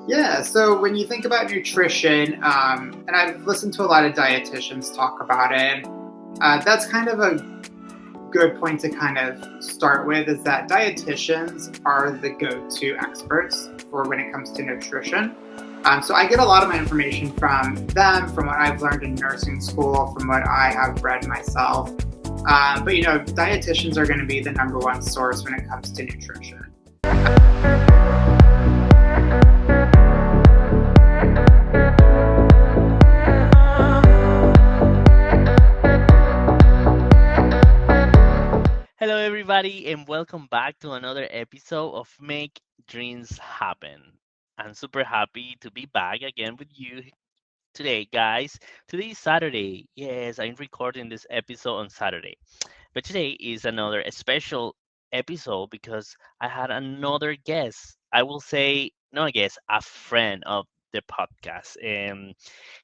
Yeah, so when you think about nutrition, and I've listened to a lot of dietitians talk about it, and that's kind of a good point to kind of start with is that dietitians are the go-to experts for when it comes to nutrition. So I get a lot of my information from them, from what I've learned in nursing school, from what I have read myself. But dietitians are going to be the number one source when it comes to nutrition. Hello, everybody, and welcome back to another episode of Make Dreams Happen. I'm super happy to be back again with you today, guys. Today is Saturday. Yes, I'm recording this episode on Saturday. But today is another special episode because I had another guest. I will say, not a guest, a friend of the podcast.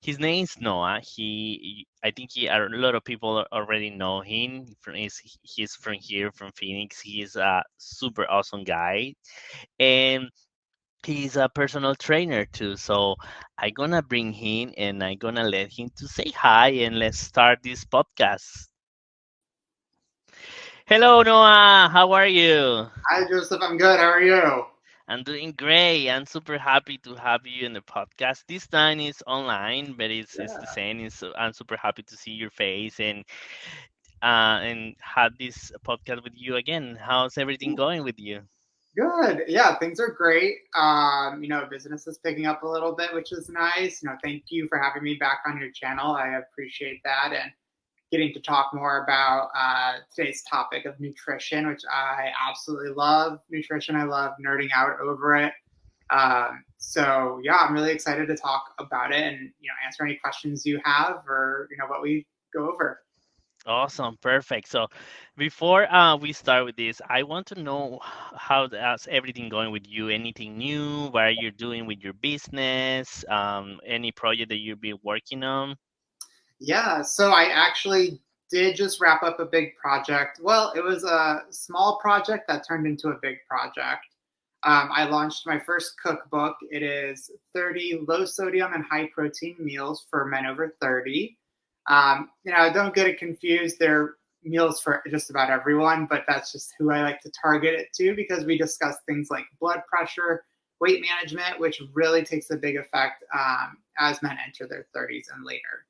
His name is Noah. I think a lot of people already know him. He's from here, from Phoenix. He's a super awesome guy, and he's a personal trainer too. So I'm gonna bring him, and I'm gonna let him to say hi, and let's start this podcast. Hello, Noah. How are you? Hi, Joseph. I'm good. How are you? I'm doing great. I'm super happy to have you in the podcast. This time is online, but it's the Yeah. same. I'm super happy to see your face and have this podcast with you again. How's everything going with you? Good. Yeah, things are great. Business is picking up a little bit, which is nice. Thank you for having me back on your channel. I appreciate that and getting to talk more about today's topic of nutrition, which I absolutely love. Nutrition, I love nerding out over it. So yeah, I'm really excited to talk about it and answer any questions you have or what we go over. Awesome, perfect. So, before we start with this, I want to know how that's everything going with you. Anything new? What are you doing with your business? Any project that you've been working on? Yeah, so I actually did just wrap up a big project. Well, it was a small project that turned into a big project. I launched my first cookbook. It is 30 low sodium and high protein meals for men over 30. Don't get it confused. They're meals for just about everyone, but that's just who I like to target it to because we discuss things like blood pressure, weight management, which really takes a big effect as men enter their 30s and later.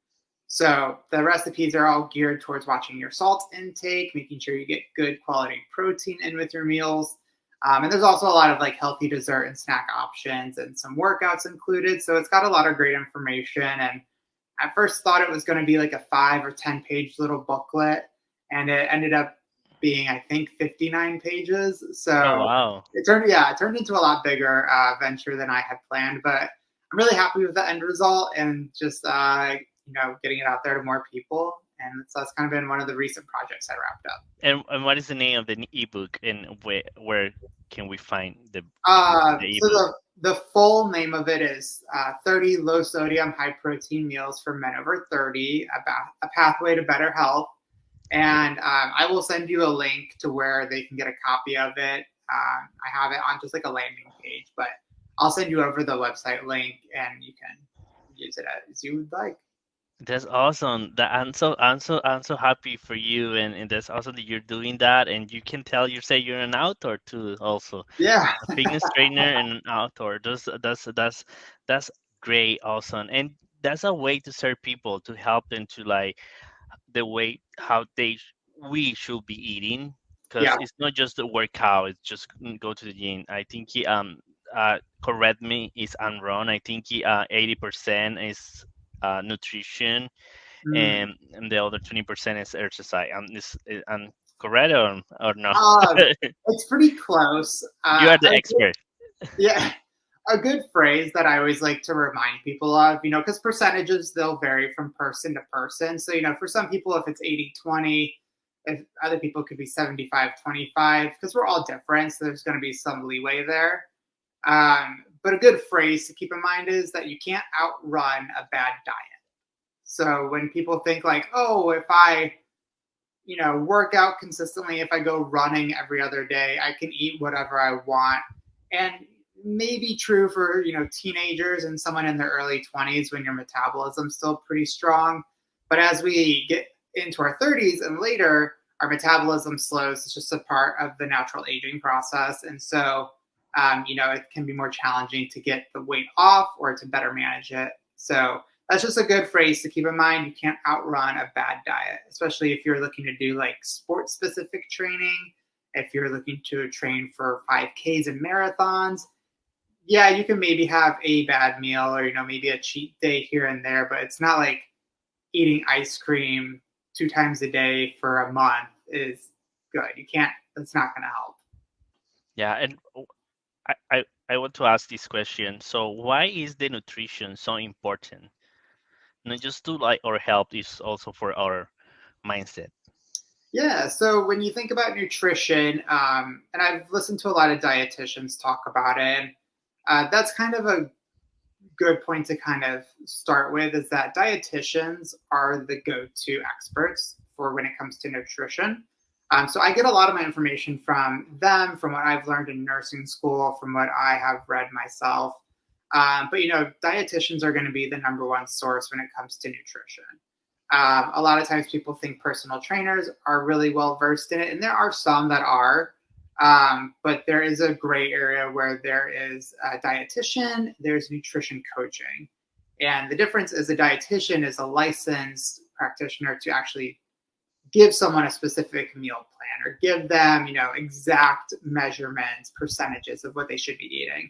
So the recipes are all geared towards watching your salt intake, making sure you get good quality protein in with your meals. And there's also a lot of like healthy dessert and snack options and some workouts included. So it's got a lot of great information. And at first thought it was going to be like a 5 or 10 page little booklet. And it ended up being, I think, 59 pages. Oh, So wow. it turned into a lot bigger venture than I had planned. But I'm really happy with the end result and just getting it out there to more people. And so that's kind of been one of the recent projects I wrapped up. And what is the name of the ebook, and where can we find the So ebook? the full name of it is 30 low sodium, high protein meals for men over 30, about a pathway to better health. And I will send you a link to where they can get a copy of it. I have it on just like a landing page, but I'll send you over the website link and you can use it as you would like. That's awesome. That I'm so happy for you, and that's awesome that you're doing that. And you can tell you say you're an outdoor too, also Yeah. a fitness trainer and an outdoor. That's great, awesome, and that's a way to serve people, to help them to like the way how we should be eating, because Yeah. it's not just the workout. It's just go to the gym. I think correct me if I'm wrong. I think 80% is nutrition, Mm. and the other 20% is exercise. I'm correct or no? Um, it's pretty close. You are the expert. Yeah, a good phrase that I always like to remind people of, because percentages, they'll vary from person to person. So, for some people, if it's 80-20, if other people could be 75-25, because we're all different. So there's going to be some leeway there. But a good phrase to keep in mind is that you can't outrun a bad diet. So when people think like, oh, if I work out consistently, if I go running every other day, I can eat whatever I want. And maybe true for, teenagers and someone in their early 20s when your metabolism's still pretty strong. But as we get into our 30s and later, our metabolism slows. It's just a part of the natural aging process. And so, it can be more challenging to get the weight off or to better manage it. So that's just a good phrase to keep in mind. You can't outrun a bad diet, especially if you're looking to do like sports specific training, if you're looking to train for 5Ks and marathons. Yeah, you can maybe have a bad meal or, maybe a cheat day here and there, but it's not like eating ice cream 2 times a day for a month is good. You can't, that's not going to help. Yeah, and I want to ask this question. So why is the nutrition so important? Not just to like our health, is also for our mindset. Yeah, so when you think about nutrition, and I've listened to a lot of dietitians talk about it, and that's kind of a good point to kind of start with is that dietitians are the go-to experts for when it comes to nutrition. So I get a lot of my information from them, from what I've learned in nursing school, from what I have read myself. But dietitians are going to be the number one source when it comes to nutrition. A lot of times people think personal trainers are really well versed in it, and there are some that are. But there is a gray area where there is a dietitian, there's nutrition coaching. And the difference is a dietitian is a licensed practitioner to actually give someone a specific meal plan or give them, exact measurements, percentages of what they should be eating.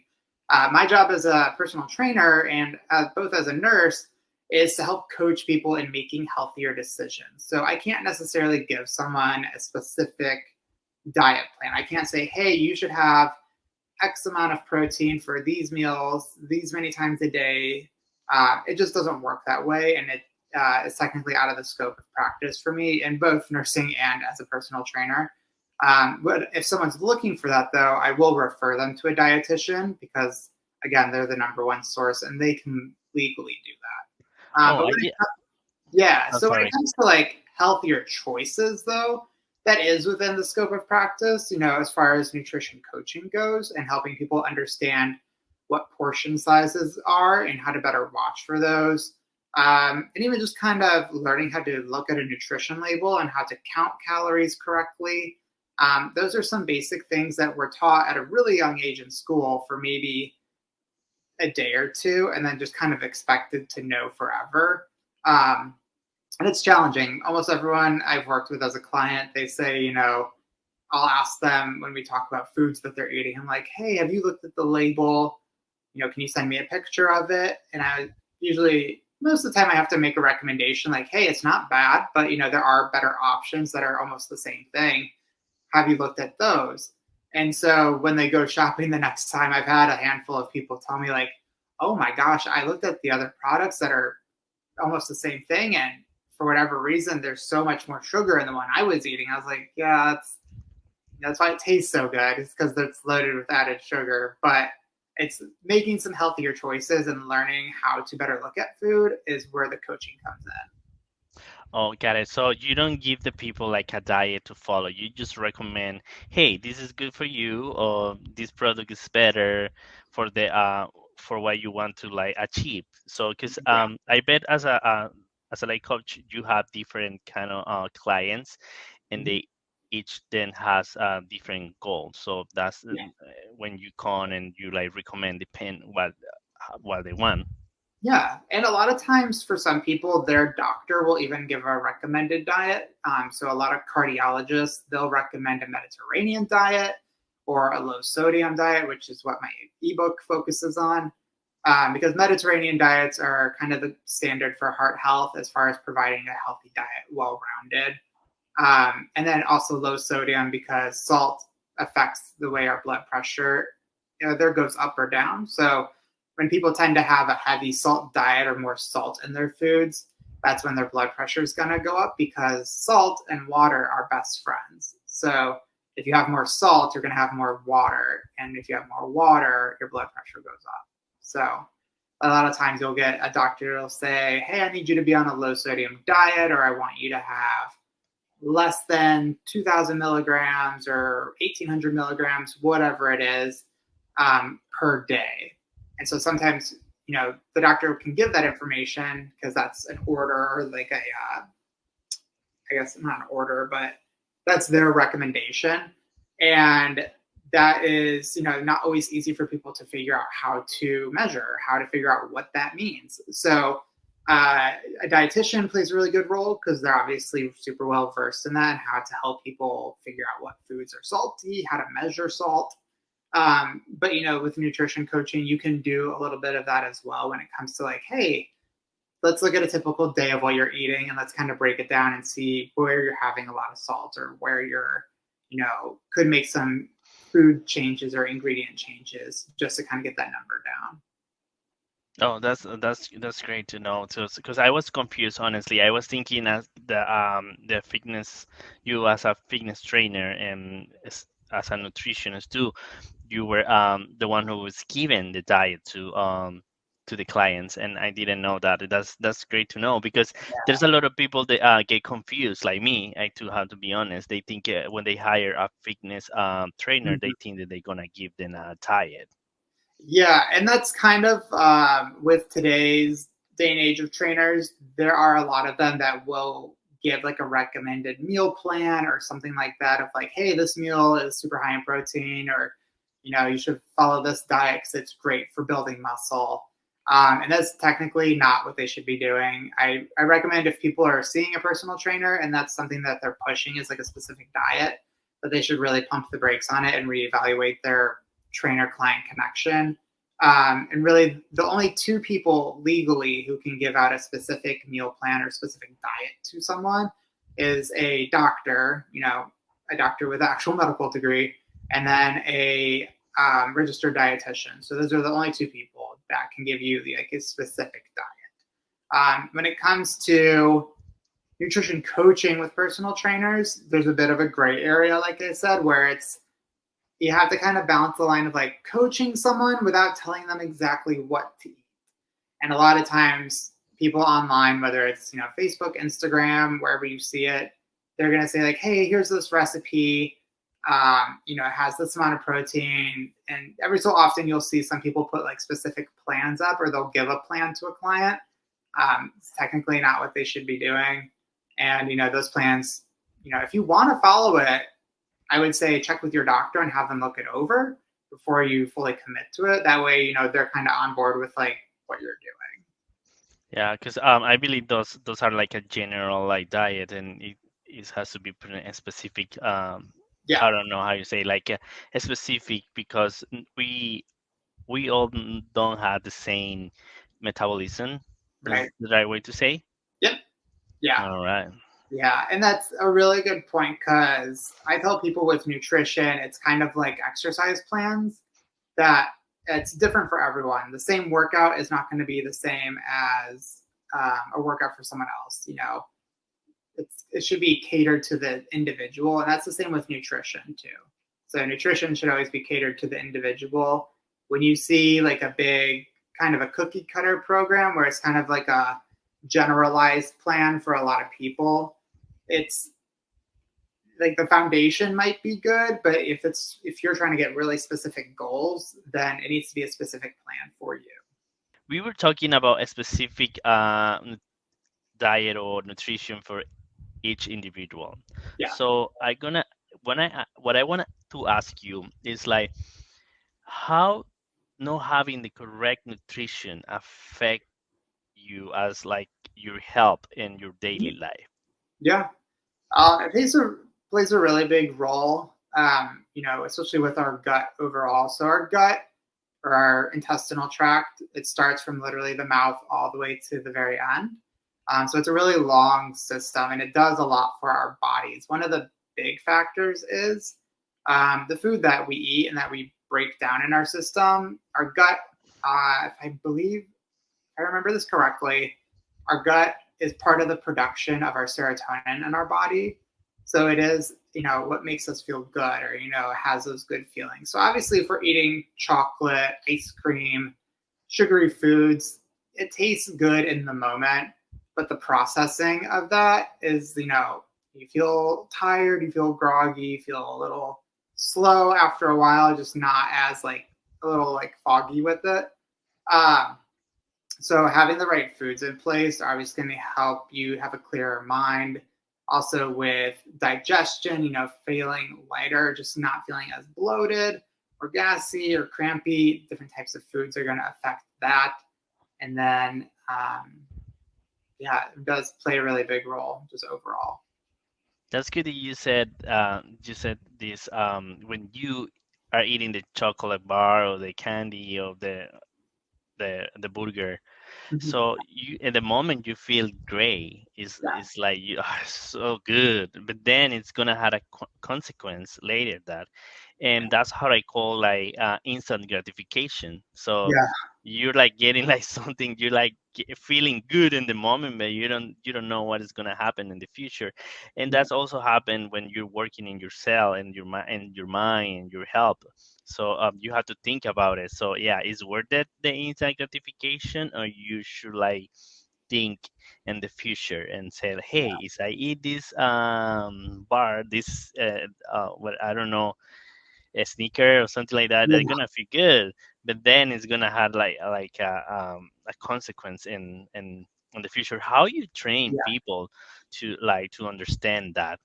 My job as a personal trainer and both as a nurse is to help coach people in making healthier decisions. So I can't necessarily give someone a specific diet plan. I can't say, hey, you should have X amount of protein for these meals, these many times a day. It just doesn't work that way. And it is technically out of the scope of practice for me in both nursing and as a personal trainer. But if someone's looking for that, though, I will refer them to a dietitian because, again, they're the number one source and they can legally do that. Oh, But I when did. I'm so when it sorry. comes to like healthier choices, though, that is within the scope of practice, as far as nutrition coaching goes and helping people understand what portion sizes are and how to better watch for those. And even just kind of learning how to look at a nutrition label and how to count calories correctly. Those are some basic things that we're taught at a really young age in school for maybe a day or two, and then just kind of expected to know forever. And it's challenging. Almost everyone I've worked with as a client, they say, I'll ask them when we talk about foods that they're eating. I'm like, hey, have you looked at the label? Can you send me a picture of it? And I usually, most of the time, I have to make a recommendation like, hey, it's not bad, but, there are better options that are almost the same thing. Have you looked at those? And so when they go shopping the next time, I've had a handful of people tell me like, oh my gosh, I looked at the other products that are almost the same thing. And for whatever reason, there's so much more sugar in the one I was eating. I was like, yeah, that's why it tastes so good. It's because it's loaded with added sugar. But it's making some healthier choices and learning how to better look at food is where the coaching comes in. Oh, got it. So you don't give the people like a diet to follow. You just recommend, hey, this is good for you, or this product is better for the for what you want to like achieve. So, because Yeah. I bet as a like coach, you have different kind of clients, and Mhm. they each then has different goals. So that's Yeah. when you come and you like recommend depend what they want. Yeah. And a lot of times for some people, their doctor will even give a recommended diet. So a lot of cardiologists, they'll recommend a Mediterranean diet or a low sodium diet, which is what my ebook focuses on. Because Mediterranean diets are kind of the standard for heart health as far as providing a healthy diet, well rounded. And then also low sodium because salt affects the way our blood pressure there goes up or down. So when people tend to have a heavy salt diet or more salt in their foods, that's when their blood pressure is going to go up because salt and water are best friends. So if you have more salt, you're going to have more water. And if you have more water, your blood pressure goes up. So a lot of times you'll get a doctor will say, hey, I need you to be on a low sodium diet, or I want you to have less than 2,000 milligrams or 1,800 milligrams, whatever it is. per day. And so sometimes, the doctor can give that information because that's an order or like I guess not an order, but that's their recommendation. And that is, not always easy for people to figure out how to measure, how to figure out what that means. So a dietitian plays a really good role because they're obviously super well versed in that and how to help people figure out what foods are salty, how to measure salt. But with nutrition coaching, you can do a little bit of that as well when it comes to like, hey, let's look at a typical day of what you're eating and let's kind of break it down and see where you're having a lot of salt or where you're, could make some food changes or ingredient changes just to kind of get that number down. Oh, that's great to know too. Because I was confused, honestly. I was thinking as the fitness, you as a fitness trainer and as a nutritionist too, you were the one who was given the diet to the clients, and I didn't know that. That's great to know because there's a lot of people that get confused, like me. I too have to be honest. They think when they hire a fitness trainer, they think that they're gonna give them a diet. Yeah, and that's kind of with today's day and age of trainers, there are a lot of them that will give like a recommended meal plan or something like that of like, hey, this meal is super high in protein, or you should follow this diet because it's great for building muscle. And that's technically not what they should be doing. I recommend if people are seeing a personal trainer and that's something that they're pushing is like a specific diet, that they should really pump the brakes on it and reevaluate their trainer client connection. And really, the only two people legally who can give out a specific meal plan or specific diet to someone is a doctor, a doctor with an actual medical degree, and then a registered dietitian. So those are the only two people that can give you like a specific diet. When it comes to nutrition coaching with personal trainers, there's a bit of a gray area, like I said, where you have to kind of balance the line of like coaching someone without telling them exactly what to eat. And a lot of times people online, whether it's, Facebook, Instagram, wherever you see it, they're going to say like, hey, here's this recipe. It has this amount of protein. And every so often you'll see some people put like specific plans up or they'll give a plan to a client. It's technically not what they should be doing. And, those plans, if you want to follow it, I would say check with your doctor and have them look it over before you fully commit to it. That way, they're kind of on board with like what you're doing. Yeah, because I believe those are like a general like diet, and it has to be put in a specific. Yeah. I don't know how you say like a specific because we all don't have the same metabolism. That's Right. the right way to say. Yep. Yeah. All right. Yeah. And that's a really good point because I tell people with nutrition, it's kind of like exercise plans that it's different for everyone. The same workout is not going to be the same as a workout for someone else. It should be catered to the individual, and that's the same with nutrition too. So nutrition should always be catered to the individual. When you see like a big kind of a cookie cutter program where it's kind of like a generalized plan for a lot of people, it's like the foundation might be good, but if you're trying to get really specific goals, then it needs to be a specific plan for you. We were talking about a specific diet or nutrition for each individual. Yeah. So what I want to ask you is like how not having the correct nutrition affect you as like your health in your daily life. Yeah. It plays a really big role, especially with our gut overall. So our gut or our intestinal tract, it starts from literally the mouth all the way to the very end. So it's a really long system and it does a lot for our bodies. One of the big factors is the food that we eat and that we break down in our system. Our gut, if I remember this correctly, our gut is part of the production of our serotonin in our body. So it is, what makes us feel good or, has those good feelings. So obviously if we're eating chocolate, ice cream, sugary foods, it tastes good in the moment, but the processing of that is, you feel tired, you feel groggy, you feel a little slow after a while, just not as like a little like foggy with it. Um, so having the right foods in place are obviously going to help you have a clearer mind. Also with digestion, feeling lighter, just not feeling as bloated or gassy or crampy. Different types of foods are going to affect that. And then, yeah, it does play a really big role just overall. That's good that you said this when you are eating the chocolate bar or the candy or the burger. Mhm. So you in the moment you feel great. Yeah, It's like you are so good, but then it's gonna have a consequence later that, and that's how I call like instant gratification. So yeah, you're like getting like something you're like feeling good in the moment, but you don't know what is gonna happen in the future, and yeah, that's also happen when you're working in your cell and your mind and your health. So you have to think about it. So yeah, is worth it the instant gratification, or you should like think in the future and say, hey, if I eat this bar, this what I don't know, a sneaker or something like that, they're yeah, gonna feel good. But then it's gonna have like a consequence in the future. How you train yeah. people to like to understand that?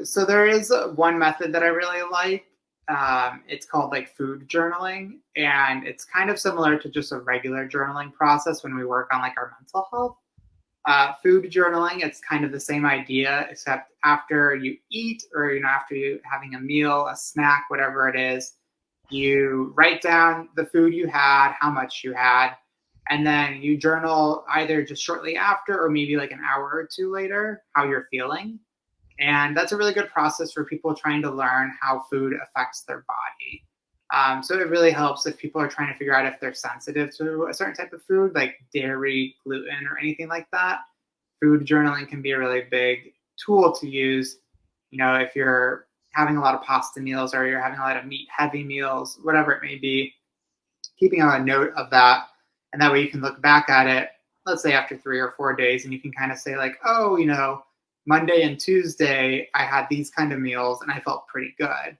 So there is one method that I really like. It's called like food journaling, and it's kind of similar to just a regular journaling process when we work on like our mental health. Food journaling, it's kind of the same idea, except after you eat or after you having a meal, a snack, whatever it is, you write down the food you had, how much you had, and then you journal either just shortly after or maybe like an hour or two later how you're feeling. And that's a really good process for people trying to learn how food affects their body. So it really helps if people are trying to figure out if they're sensitive to a certain type of food, like dairy, gluten, or anything like that. Food journaling can be a really big tool to use. If you're having a lot of pasta meals or you're having a lot of meat heavy meals, whatever it may be, keeping a note of that. And that way you can look back at it, let's say after 3 or 4 days, and you can kind of say, like, oh, Monday and Tuesday, I had these kind of meals and I felt pretty good.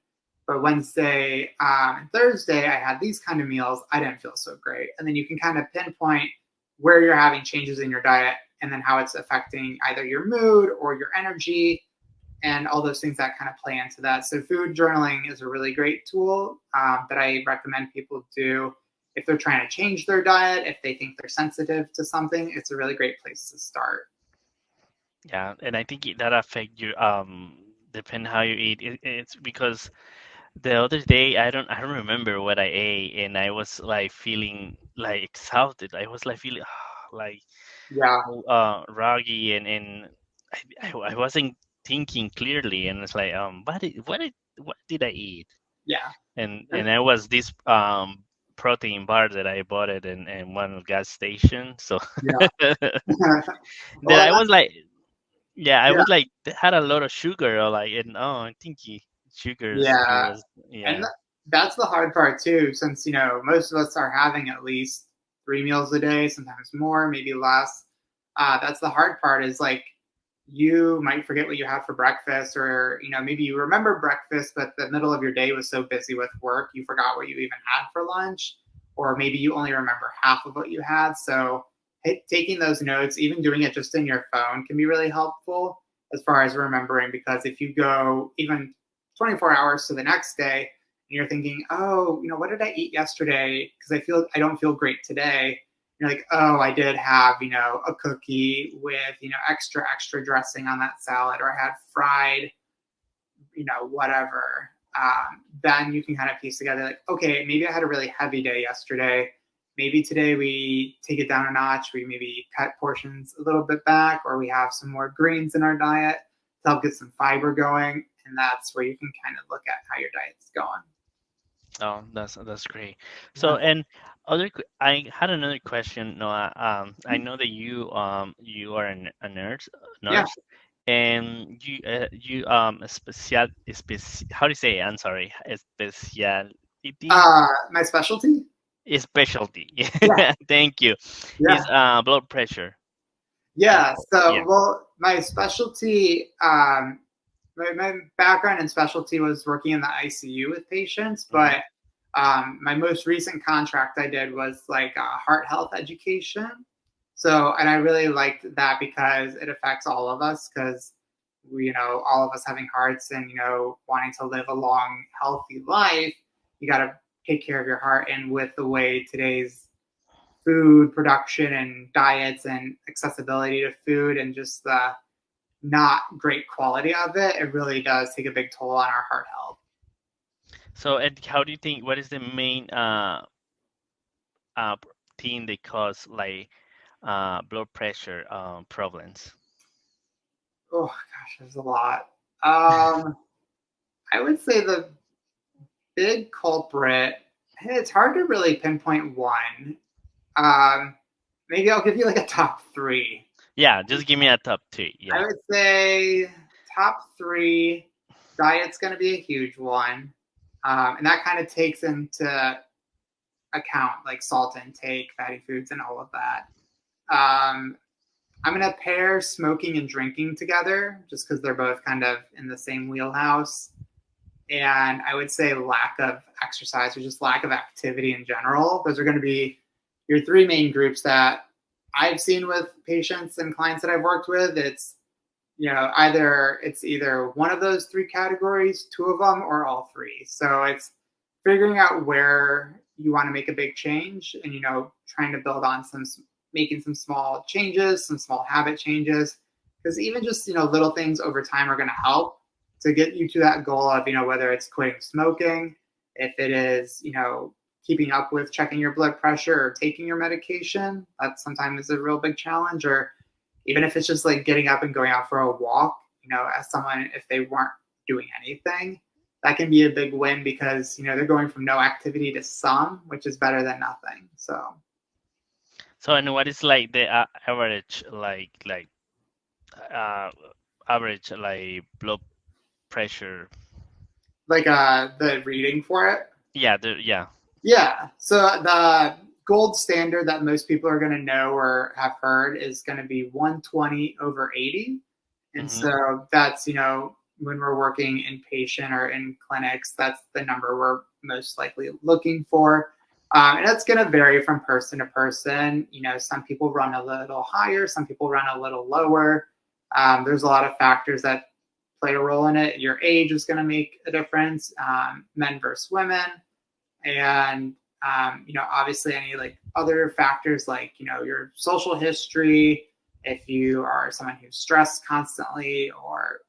But Wednesday and Thursday, I had these kind of meals. I didn't feel so great. And then you can kind of pinpoint where you're having changes in your diet and then how it's affecting either your mood or your energy and all those things that kind of play into that. So, food journaling is a really great tool that I recommend people do if they're trying to change their diet, if they think they're sensitive to something. It's a really great place to start. Yeah, and I think that affect you depend how you eat. It's because the other day I don't remember what I ate, and I was like feeling like exhausted. I was like feeling like Yeah, roggy, and I wasn't thinking clearly, and it's like what did I eat? yeah, And I was this protein bar that I bought it in one gas station. So yeah. then Well, I was like, yeah, I yeah, was like had a lot of sugar, or like, and oh, I think sugars it yeah. was, And yeah. that's the hard part too, since most of us are having at least 3 meals a day, sometimes more, maybe less. That's the hard part. Is like you might forget what you had for breakfast, or maybe you remember breakfast, but the middle of your day was so busy with work you forgot what you even had for lunch, or maybe you only remember half of what you had. So taking those notes, even doing it just in your phone, can be really helpful as far as remembering, because if you go even 24 hours to the next day and you're thinking, oh, what did I eat yesterday, because I don't feel great today, you're like, oh, I did have, a cookie with, extra dressing on that salad, or I had fried, whatever. Then you can kind of piece together, like, okay, maybe I had a really heavy day yesterday. Maybe today we take it down a notch. We maybe cut portions a little bit back, or we have some more greens in our diet to help get some fiber going. And that's where you can kind of look at how your diet's going. Oh, that's great. So, Yeah. and I had another question, Noah. I know that you are a Yeah. nurse, and you how do you say it? I'm sorry, specialty My specialty? specialty. Yeah. Thank you. Yeah. Is blood pressure. Yeah. So, Yeah. well, my specialty, my background and specialty was working in the ICU with patients, Hmm. but My most recent contract I did was like heart health education. So, and I really liked that because it affects all of us because all of us having hearts and, wanting to live a long, healthy life, you got to take care of your heart. And with the way today's food production and diets and accessibility to food and just the not great quality of it, it really does take a big toll on our heart health. So, and how do you think? What is the main uh thing that cause like blood pressure problems? Oh gosh, there's a lot. Um, I would say the big culprit. It's hard to really pinpoint one. Um, Maybe I'll give you like a top three. Yeah, just give me a top three. I Yeah. would say top three. Diet's going to be a huge one, and that kind of takes into account like salt intake, fatty foods, and all of that. Um, I'm going to pair smoking and drinking together just because they're both kind of in the same wheelhouse. And I would say lack of exercise or just lack of activity in general. Those are going to be your three main groups that I've seen with patients and clients that I've worked with. It's either one of those three categories, two of them, or all three. So it's figuring out where you want to make a big change and trying to build on making some small changes, some small habit changes, because even just little things over time are going to help to get you to that goal of whether it's quitting smoking, if it is keeping up with checking your blood pressure or taking your medication. That sometimes is a real big challenge. Or even if it's just like getting up and going out for a walk, as someone, if they weren't doing anything, that can be a big win because, they're going from no activity to some, which is better than nothing. So, So, and what is like the average uh average like blood pressure? like the reading for it. Yeah, yeah. Yeah. So the gold standard that most people are going to know or have heard is going to be 120 over 80. And Hmm. so that's, when we're working inpatient or in clinics, that's the number we're most likely looking for. And that's going to vary from person to person. Some people run a little higher, some people run a little lower. There's a lot of factors that play a role in it. Your age is going to make a difference, men versus women. And obviously any like other factors like your social history, if you are someone who's stressed constantly, or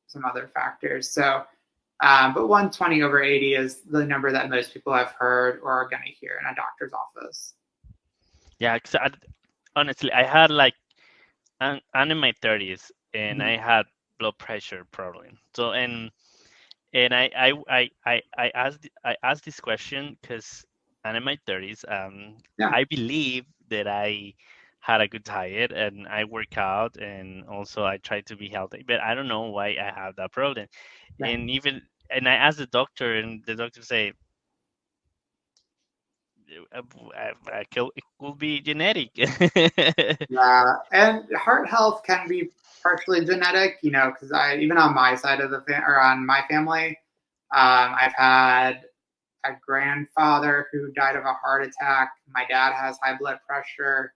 some other factors. So but 120 over 80 is the number that most people have heard or are going to hear in a doctor's office. Yeah, 'cause honestly, I had like I'm in my 30s and Mhm. I had blood pressure problem. So and I asked this question because I'm in my 30s. Yeah, I believe that I had a good diet and I work out and also I try to be healthy, but I don't know why I have that problem. yeah. And I asked the doctor, and the doctor say it could be genetic. Yeah, and heart health can be partially genetic, because I even on my side of or on my family, I've had a grandfather who died of a heart attack. My dad has high blood pressure.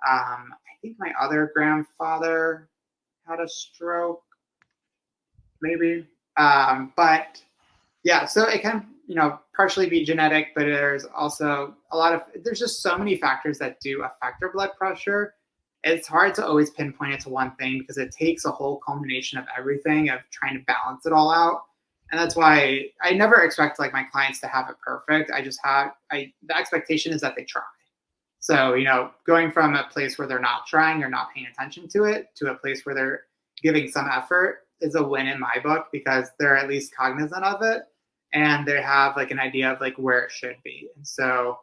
I think my other grandfather had a stroke, maybe. But yeah, so it can, partially be genetic, but there's also there's just so many factors that do affect our blood pressure. It's hard to always pinpoint it to one thing because it takes a whole culmination of everything of trying to balance it all out. And that's why I never expect like my clients to have it perfect. The expectation is that they try. So, going from a place where they're not trying or not paying attention to it to a place where they're giving some effort is a win in my book because they're at least cognizant of it and they have like an idea of like where it should be. And so,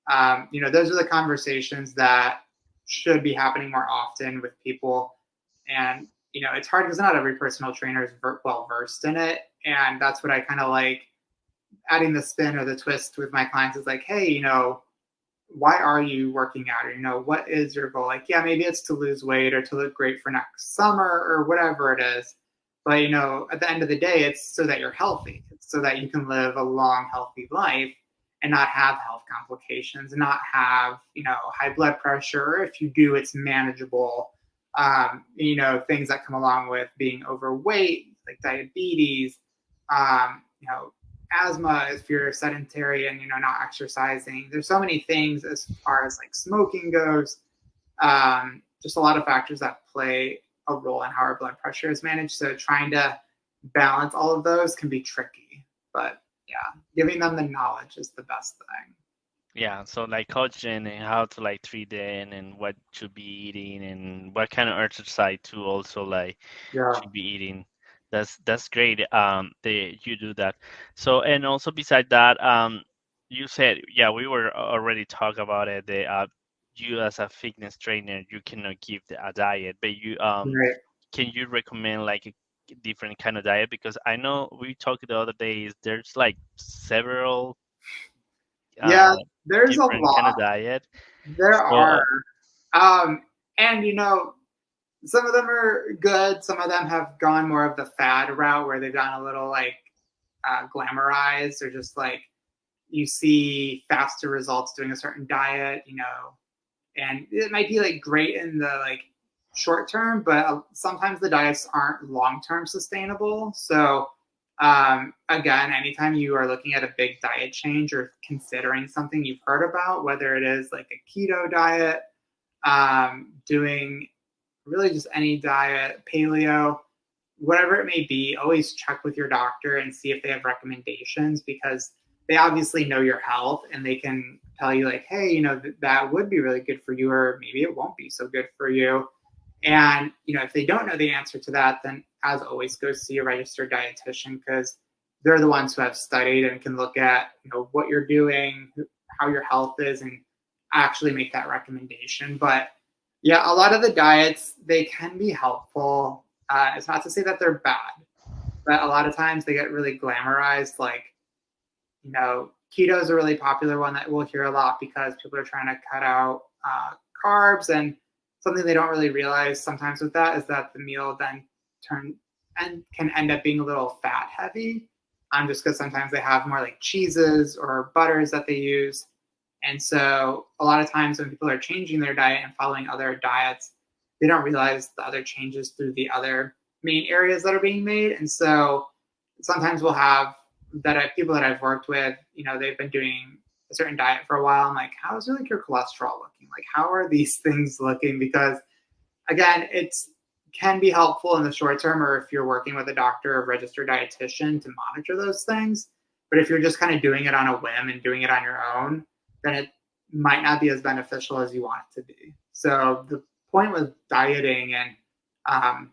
those are the conversations that should be happening more often with people. And, it's hard because not every personal trainer is well versed in it. And that's what I kind of like adding the spin or the twist with my clients is like, hey, why are you working out? Or, what is your goal? Like, yeah, maybe it's to lose weight or to look great for next summer or whatever it is. But, at the end of the day, it's so that you're healthy. It's so that you can live a long, healthy life. and not have health complications and not have, high blood pressure, or if you do, it's manageable. Things that come along with being overweight, like diabetes, asthma if you're sedentary and not exercising. There's so many things as far as like smoking goes. Just a lot of factors that play a role in how our blood pressure is managed. So trying to balance all of those can be tricky, but yeah, giving them the knowledge is the best thing. Yeah, so like coaching and how to like treat it and what should be eating and what kind of exercise to also like Yeah, should be eating. That's great. You do that. So and also beside that, you said yeah we were already talk about it. You as a fitness trainer you cannot give a diet, but you right. can you recommend like a different kind of diet because I know we talked the other days. There's like several Yeah, uh there's a different kind of lot. diet. There So are. And some of them are good. Some of them have gone more of the fad route where they've gone a little like glamorized, or just like you see faster results doing a certain diet, and it might be like great in the like short term, but sometimes the diets aren't long term sustainable. So again, anytime you are looking at a big diet change or considering something you've heard about, whether it is like a keto diet, doing really just any diet, paleo, whatever it may be, always check with your doctor and see if they have recommendations, because they obviously know your health and they can tell you like, hey, that would be really good for you, or maybe it won't be so good for you. And if they don't know the answer to that, then as always, go see a registered dietitian, because they're the ones who have studied and can look at what you're doing, how your health is, and actually make that recommendation. But yeah, a lot of the diets, they can be helpful. It's not to say that they're bad, but a lot of times they get really glamorized. Like, keto is a really popular one that we'll hear a lot because people are trying to cut out carbs. And something they don't really realize sometimes with that is that the meal then can end up being a little fat heavy, just because sometimes they have more like cheeses or butters that they use. And so a lot of times when people are changing their diet and following other diets, they don't realize the other changes through the other main areas that are being made. And so sometimes we'll have people that I've worked with, they've been doing a certain diet for a while. I'm like, how is like your cholesterol looking? Like, how are these things looking? Because again, it's can be helpful in the short term, or if you're working with a doctor or registered dietitian to monitor those things. But if you're just kind of doing it on a whim and doing it on your own, then it might not be as beneficial as you want it to be. So the point with dieting and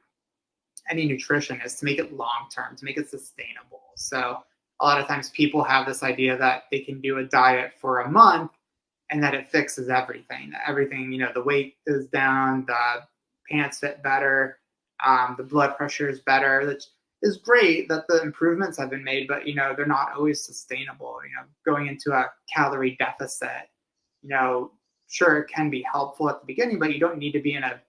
any nutrition is to make it long term, to make it sustainable. So a lot of times people have this idea that they can do a diet for a month and that it fixes everything. Everything, the weight is down, the pants fit better, the blood pressure is better. Which is great that the improvements have been made, but they're not always sustainable. Going into a calorie deficit, sure it can be helpful at the beginning, but you don't need to be in a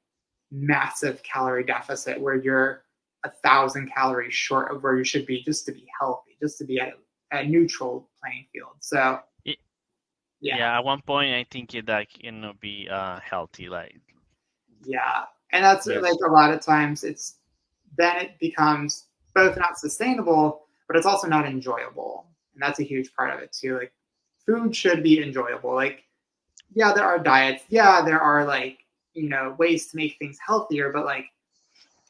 massive calorie deficit where you're 1,000 calories short of where you should be, just to be healthy, just to be at a neutral playing field. So y- yeah, yeah, at one point I think that cannot be healthy. Like yeah. And that's like yes, a lot of times then it becomes both not sustainable, but it's also not enjoyable. And that's a huge part of it too. Like, food should be enjoyable. Like, yeah, there are diets. Yeah, there are like, ways to make things healthier, but like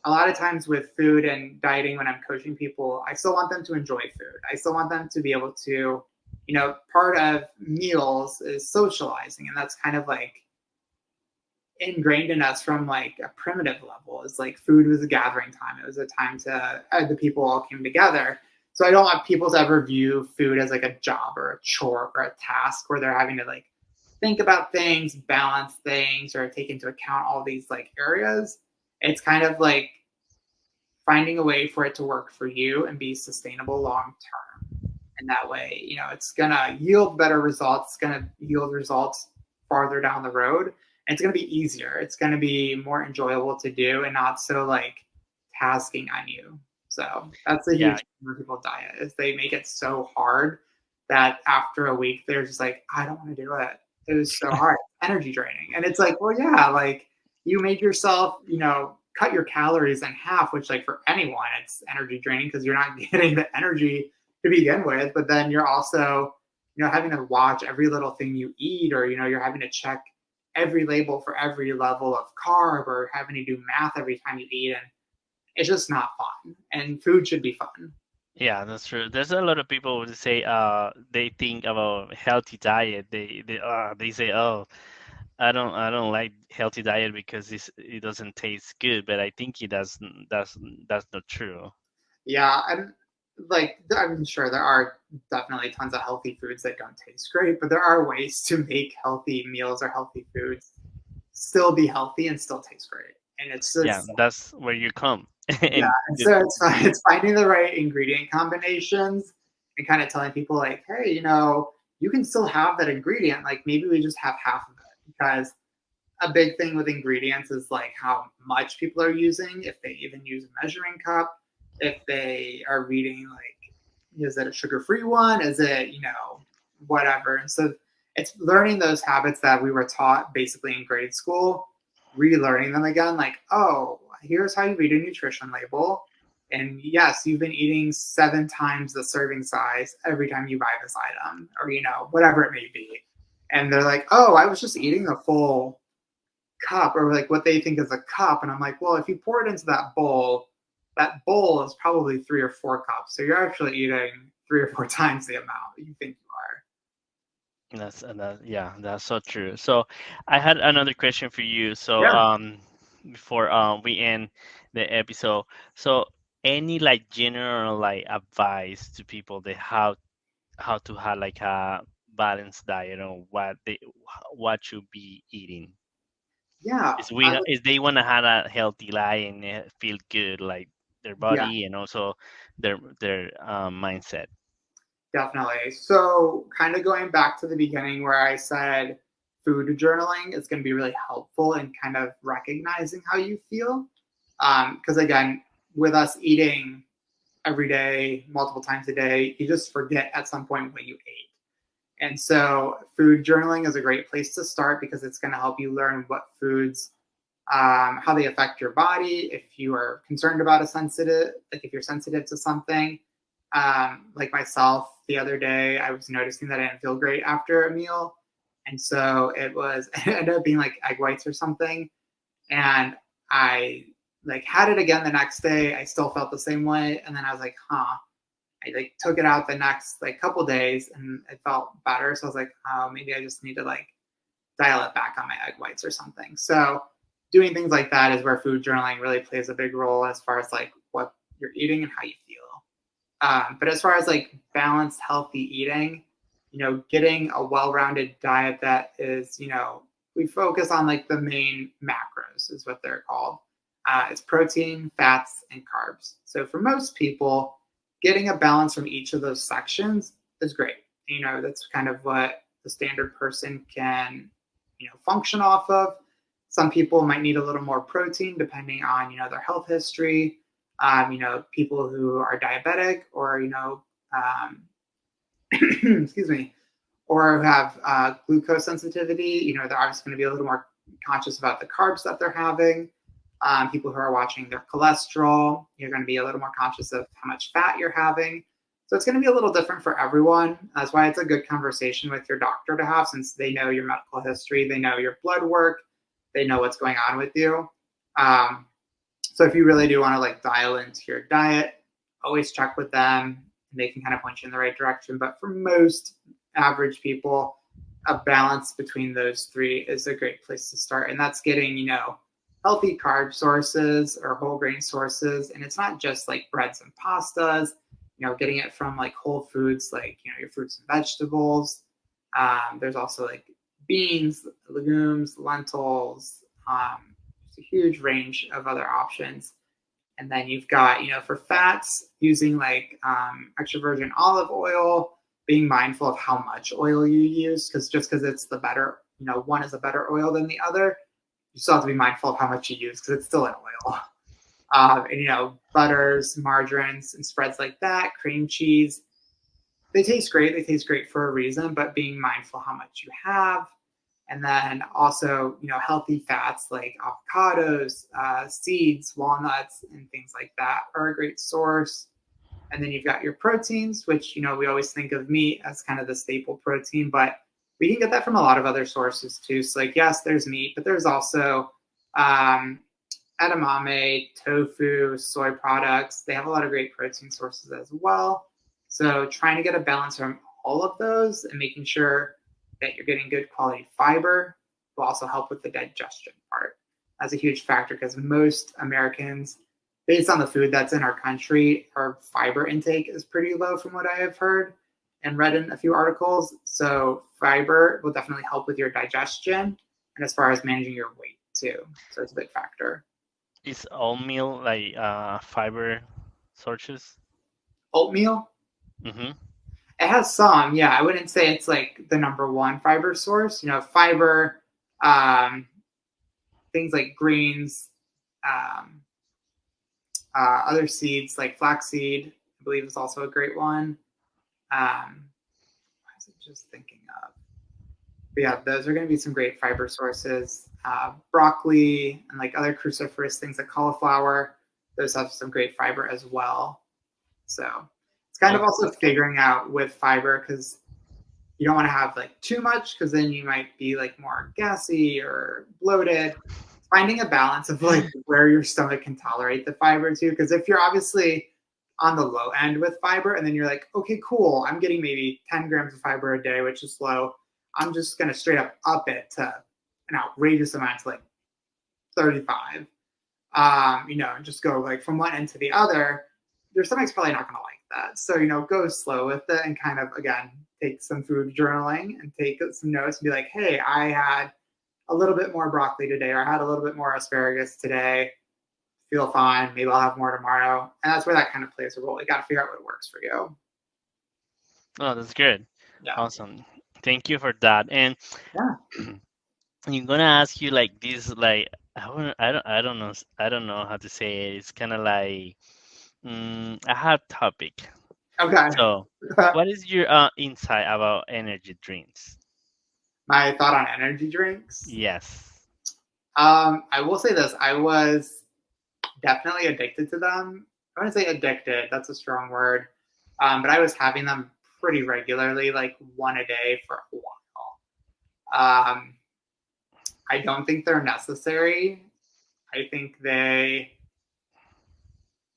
a lot of times with food and dieting, when I'm coaching people, I still want them to enjoy food. I still want them to be able to, part of meals is socializing. And that's kind of like ingrained in us from like a primitive level. It's like food was a gathering time. It was a time to the people all came together. So I don't want people to ever view food as like a job or a chore or a task where they're having to like think about things, balance things, or take into account all these like areas. It's kind of like finding a way for it to work for you and be sustainable long term. And that way, it's going to yield better results. It's going to yield results farther down the road. And it's going to be easier. It's going to be more enjoyable to do and not so like tasking on you. So that's a huge yeah, thing with people diet, is they make it so hard that after a week they're just like, I don't want to do it. It was so hard, energy draining. And it's like, well, yeah, like you made yourself, cut your calories in half, which like for anyone, it's energy draining because you're not getting the energy to begin with. But then you're also, having to watch every little thing you eat, or, you're having to check every label for every level of carb, or having to do math every time you eat. And it's just not fun. And food should be fun. Yeah, that's true. There's a lot of people who say they think about healthy diet. They say, oh, I don't like healthy diet because it doesn't taste good. But I think it does. That's not true. Yeah, and like I'm sure there are definitely tons of healthy foods that don't taste great, but there are ways to make healthy meals or healthy foods still be healthy and still taste great. And it's Yeah, just that's where you come. yeah, And and so it's finding the right ingredient combinations and kind of telling people like, hey, you can still have that ingredient. Like maybe we just have half of it, because a big thing with ingredients is like how much people are using, if they even use a measuring cup, if they are reading like, is it a sugar-free one? Is it, whatever. And so it's learning those habits that we were taught basically in grade school, relearning them again, like, oh, here's how you read a nutrition label. And yes, you've been eating 7 times the serving size every time you buy this item, or, whatever it may be. And they're like, oh, I was just eating a full cup, or like what they think is a cup. And I'm like, well, if you pour it into that bowl is probably 3 or 4 cups. So you're actually eating 3 or 4 times the amount that you think you are. yeah, that's so true. So I had another question for you. So Yeah. before we end the episode, so any like general like advice to people that how to have like a balanced diet, or what should be eating? Yeah. Is they want to have a healthy life and feel good, like their Yeah, body and also their mindset. definitely. So kind of going back to the beginning where I said food journaling is going to be really helpful in kind of recognizing how you feel. Because again, with us eating every day, multiple times a day, you just forget at some point what you ate. And so food journaling is a great place to start, because it's going to help you learn what foods, how they affect your body. If you are concerned about like if you're sensitive to something, like myself, the other day, I was noticing that I didn't feel great after a meal. And so it ended up being like egg whites or something. And I like had it again the next day. I still felt the same way. And then I was like, huh. I like took it out the next like couple days and it felt better. So I was like, oh, maybe I just need to like dial it back on my egg whites or something. So doing things like that is where food journaling really plays a big role as far as like what you're eating and how you feel. But as far as like balanced, healthy eating, getting a well-rounded diet that is, we focus on like the main macros is what they're called. It's protein, fats, and carbs. So for most people, getting a balance from each of those sections is great. That's kind of what the standard person can, function off of. Some people might need a little more protein depending on, their health history. People who are diabetic, or, excuse me, or who have glucose sensitivity, they're obviously going to be a little more conscious about the carbs that they're having. People who are watching their cholesterol, you're going to be a little more conscious of how much fat you're having. So it's going to be a little different for everyone. That's why it's a good conversation with your doctor to have, since they know your medical history, they know your blood work, they know what's going on with you. So if you really do want to like dial into your diet, always check with them. They can kind of point you in the right direction. But for most average people, a balance between those 3 is a great place to start. And that's getting, healthy carb sources or whole grain sources. And it's not just like breads and pastas, getting it from like whole foods, like, your fruits and vegetables. There's also like beans, legumes, lentils, a huge range of other options. And then you've got, for fats, using like extra virgin olive oil, being mindful of how much oil you use, because just because it's the better, one is a better oil than the other, you still have to be mindful of how much you use, because it's still an oil. And butters, margarines, and spreads like that, cream cheese, they taste great. They taste great for a reason, but being mindful how much you have. And then also, healthy fats like avocados, seeds, walnuts, and things like that are a great source. And then you've got your proteins, which, we always think of meat as kind of the staple protein, but we can get that from a lot of other sources too. So, like, yes, there's meat, but there's also edamame, tofu, soy products. They have a lot of great protein sources as well. So, trying to get a balance from all of those and making sure that you're getting good quality fiber will also help with the digestion part. That's a huge factor because most Americans, based on the food that's in our country, our fiber intake is pretty low from what I have heard and read in a few articles. So fiber will definitely help with your digestion and as far as managing your weight too. So it's a big factor. Is oatmeal like fiber sources? Oatmeal, Mm-hmm. it has some, yeah. I wouldn't say it's like the number one fiber source. Fiber, um, things like greens, um, other seeds like flaxseed, I believe is also a great one. What was I just thinking of? But yeah, those are going to be some great fiber sources. Broccoli and like other cruciferous things like cauliflower, those have some great fiber as well. So it's kind of also figuring out with fiber because you don't want to have like too much because then you might be like more gassy or bloated. Finding a balance of like where your stomach can tolerate the fiber too. Because if you're obviously on the low end with fiber and then you're like, okay, cool, I'm getting maybe 10 grams of fiber a day, which is low. I'm just going to straight up it to an outrageous amount to like 35. And just go like from one end to the other. Your stomach's probably not going to like that. So, go slow with it and kind of, again, take some food journaling and take some notes and be like, hey, I had a little bit more broccoli today, or I had a little bit more asparagus today. Feel fine. Maybe I'll have more tomorrow. And that's where that kind of plays a role. You got to figure out what works for you. Oh, that's good. Yeah. Awesome. Thank you for that. And Yeah. I'm gonna ask you like this, like I don't know how to say it. It's kind of like a hot topic. Okay. So, what is your insight about energy drinks? My thought on energy drinks. Yes. I will say this. I was definitely addicted to them. I wouldn't say addicted. That's a strong word. But I was having them pretty regularly, like one a day for a while. I don't think they're necessary. I think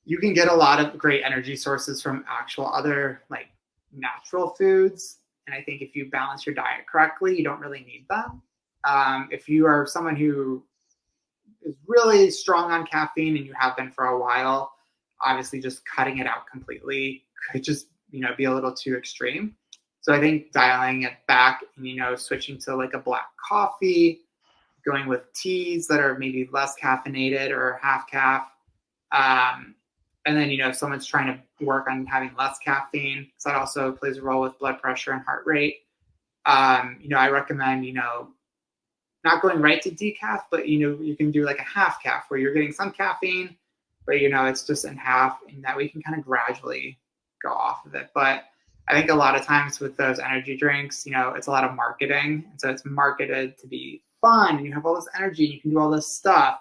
you can get a lot of great energy sources from actual other like natural foods. And I think if you balance your diet correctly, you don't really need them. If you are someone who is really strong on caffeine and you have been for a while, obviously just cutting it out completely could just, be a little too extreme. So I think dialing it back and, switching to like a black coffee, going with teas that are maybe less caffeinated or half calf. And then, if someone's trying to work on having less caffeine, so that also plays a role with blood pressure and heart rate. I recommend, not going right to decaf, but, you can do like a half calf where you're getting some caffeine, but, it's just in half, and that way you can kind of gradually go off of it. But I think a lot of times with those energy drinks, it's a lot of marketing. And so it's marketed to be fun and you have all this energy and you can do all this stuff,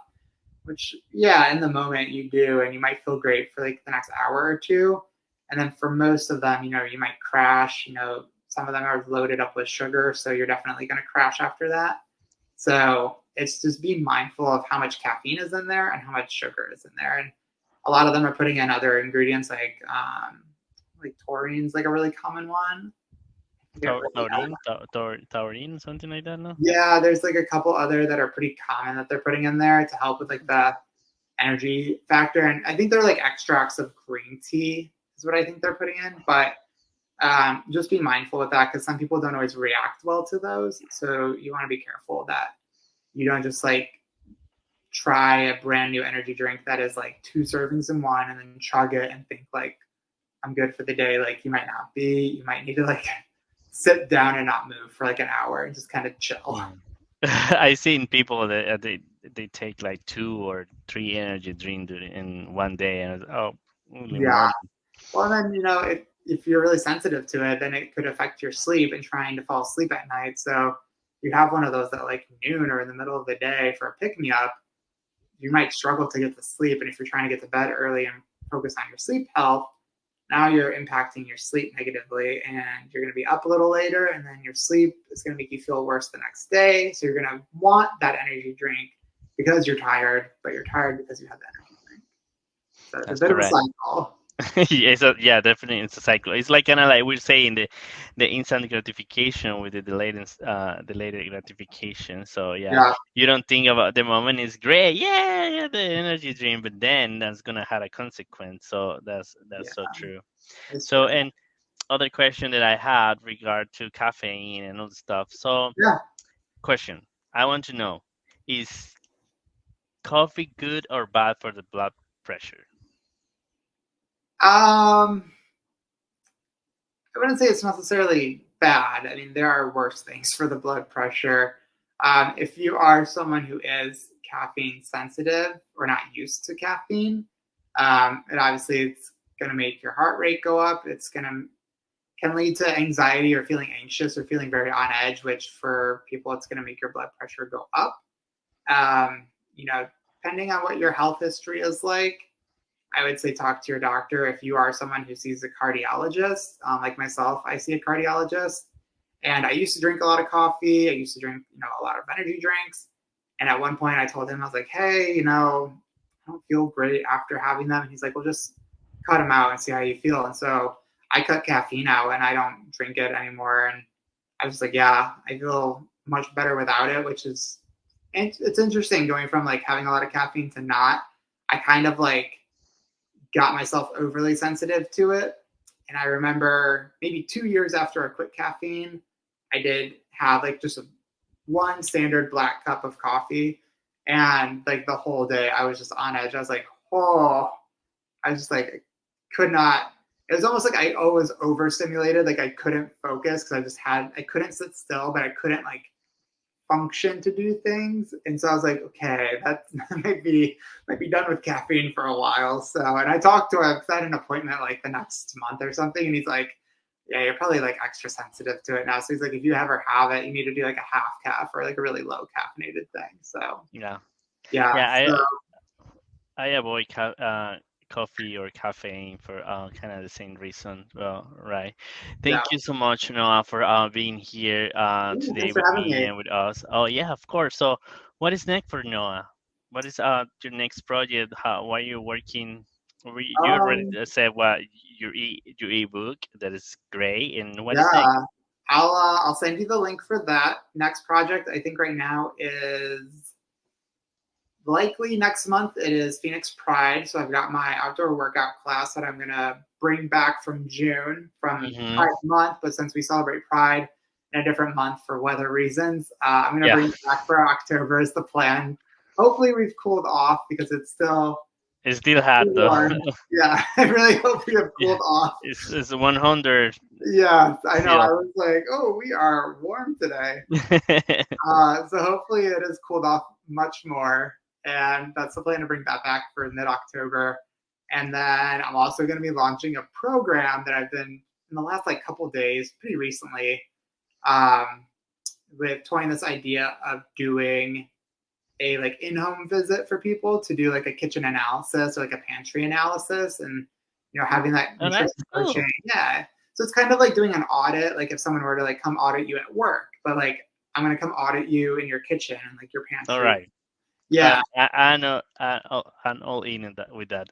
which, yeah, in the moment you do, and you might feel great for like the next hour or two. And then for most of them, you might crash. Some of them are loaded up with sugar, so you're definitely going to crash after that. So it's just being mindful of how much caffeine is in there and how much sugar is in there. And a lot of them are putting in other ingredients like taurine's like a really common one. Taurine, something like that, no? Yeah, there's like a couple other that are pretty common that they're putting in there to help with like the energy factor. And I think they're like extracts of green tea is what I think they're putting in. But just be mindful with that because some people don't always react well to those. So you want to be careful that you don't just like try a brand new energy drink that is like 2 servings in one and then chug it and think like I'm good for the day. Like you might not be. You might need to like sit down and not move for like an hour and just kind of chill. I've seen people that they take like 2 or 3 energy drinks in one day, and oh, yeah. Well, then if you're really sensitive to it, then it could affect your sleep and trying to fall asleep at night. So you have one of those at like noon or in the middle of the day for a pick me up, you might struggle to get to sleep. And if you're trying to get to bed early and focus on your sleep health, now you're impacting your sleep negatively, and you're going to be up a little later, and then your sleep is going to make you feel worse the next day. So you're going to want that energy drink because you're tired, but you're tired because you had the energy drink. So it's a That's bit of a correct. cycle. Yeah, yeah, definitely it's a cycle. It's like kind of like we're saying the instant gratification with the delayed gratification. So yeah, Yeah, you don't think about the moment is great, yeah, the energy drink, but then that's gonna have a consequence. So that's yeah, so true. it's So true. and other question that I had regard to caffeine and all the stuff. So Yeah. question I want to know is coffee good or bad for the blood pressure? I wouldn't say it's necessarily bad. I mean, there are worse things for the blood pressure. If you are someone who is caffeine sensitive or not used to caffeine, and obviously it's going to make your heart rate go up. It's going to can lead to anxiety or feeling anxious or feeling very on edge, which for people it's going to make your blood pressure go up. Um, you know, depending on what your health history is like, I would say talk to your doctor. If you are someone who sees a cardiologist, like myself, I see a cardiologist. And I used to drink a lot of coffee. I used to drink, a lot of energy drinks. And at one point, I told him, I was like, "Hey, I don't feel great after having them." And he's like, "Well, just cut them out and see how you feel." And so I cut caffeine out, and I don't drink it anymore. And I was like, "Yeah, I feel much better without it," which is it's interesting going from like having a lot of caffeine to not. I kind of like got myself overly sensitive to it. And I remember maybe 2 years after I quit caffeine, I did have like just one standard black cup of coffee. And like the whole day, I was just on edge. I was like, oh, I just like could not. It was almost like I was overstimulated. Like I couldn't focus because I couldn't sit still, but I couldn't like function to do things. And so I was like, okay, that might be done with caffeine for a while. So, and I talked to him because I had an appointment like the next month or something, and he's like, yeah, you're probably like extra sensitive to it now. So he's like, if you ever have it, you need to do like a half caff or like a really low caffeinated thing. So Yeah, yeah, yeah. so I avoid coffee or caffeine for kind of the same reason. Well, right. yeah. Thank you so much, Noah, for being here today Thanks for with having me me. and with us. Oh yeah, of course. So, what is next for Noah? What is your next project? Why are you working? You already Um, said what your ebook that is great, and what is next? yeah, I'll send you the link for that next project. I think right now is likely next month. It is Phoenix Pride. So I've got my outdoor workout class that I'm going to bring back from June from Mm-hmm. Pride month. But since we celebrate Pride in a different month for weather reasons, I'm going to Yeah, bring it back for October is the plan. Hopefully we've cooled off because it's still it's still hot though. warm. Yeah, I really hope we have Yeah, cooled off. it's 100 Yeah, I know. I still. was like, oh, we are warm today. So hopefully it has cooled off much more. And that's the plan to bring that back for mid October. And then I'm also going to be launching a program that I've been in the last like couple of days, pretty recently, um, with toying this idea of doing a like in-home visit for people to do like a kitchen analysis or like a pantry analysis, and having that Oh, that's nutrition cool. coaching. Yeah, so it's kind of like doing an audit, like if someone were to like come audit you at work, but like I'm going to come audit you in your kitchen and like your All pantry. right. Yeah. I know. I'm all in that with that.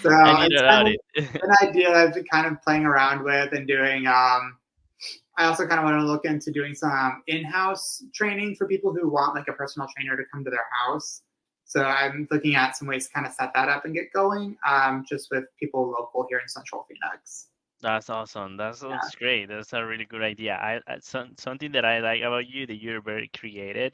So I need it's an kind of audit. an idea that I've been kind of playing around with and doing. I also kind of want to look into doing some in-house training for people who want like a personal trainer to come to their house. So I'm looking at some ways to kind of set that up and get going, just with people local here in Central Phoenix. That's awesome. That Yeah, sounds great. That's a really good idea. Something that I like about you that you're very creative,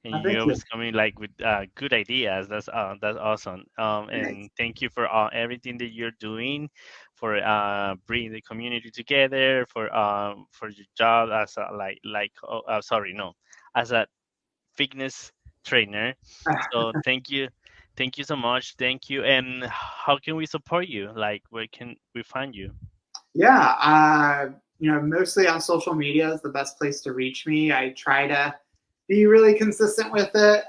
and well, you thank you. always coming like with good ideas. That's awesome. Thanks. And thank you for everything that you're doing, for bringing the community together, for your job as a sorry, no, as a fitness trainer. So thank you. Thank you so much. Thank you. And how can we support you? Like, where can we find you? Yeah, mostly on social media is the best place to reach me. I try to be really consistent with it.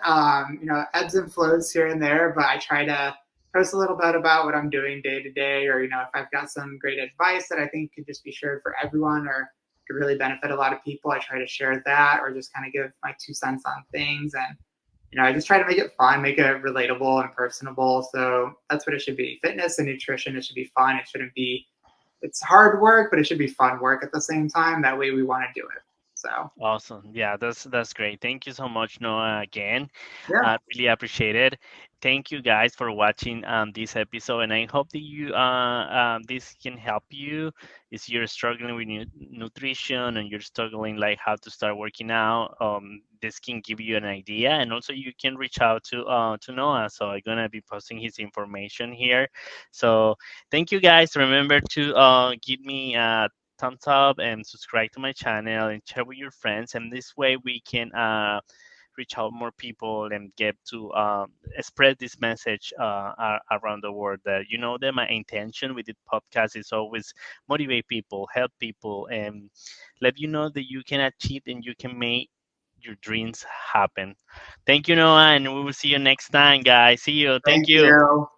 Ebbs and flows here and there, but I try to post a little bit about what I'm doing day to day, or if I've got some great advice that I think could just be shared for everyone, or could really benefit a lot of people. I try to share that, or just kind of give my 2 cents on things, and I just try to make it fun, make it relatable and personable. So that's what it should be. Fitness and nutrition, it should be fun. It shouldn't be it's hard work, but it should be fun work at the same time. That way we want to do it. So Awesome. Yeah, that's great. Thank you so much, Noah, again. yeah, Really appreciate it. Thank you guys for watching this episode, and I hope that this can help you if you're struggling with nutrition and you're struggling like how to start working out. This can give you an idea, and also you can reach out to Noah. So I'm gonna be posting his information here. So thank you guys. Remember to give me thumbs up and subscribe to my channel and share with your friends, and this way we can reach out more people and get to spread this message around the world. That that my intention with the podcast is always motivate people, help people, and let you know that you can achieve and you can make your dreams happen. Thank you, Noah, and we will see you next time, guys. See you. Thank thank you. you.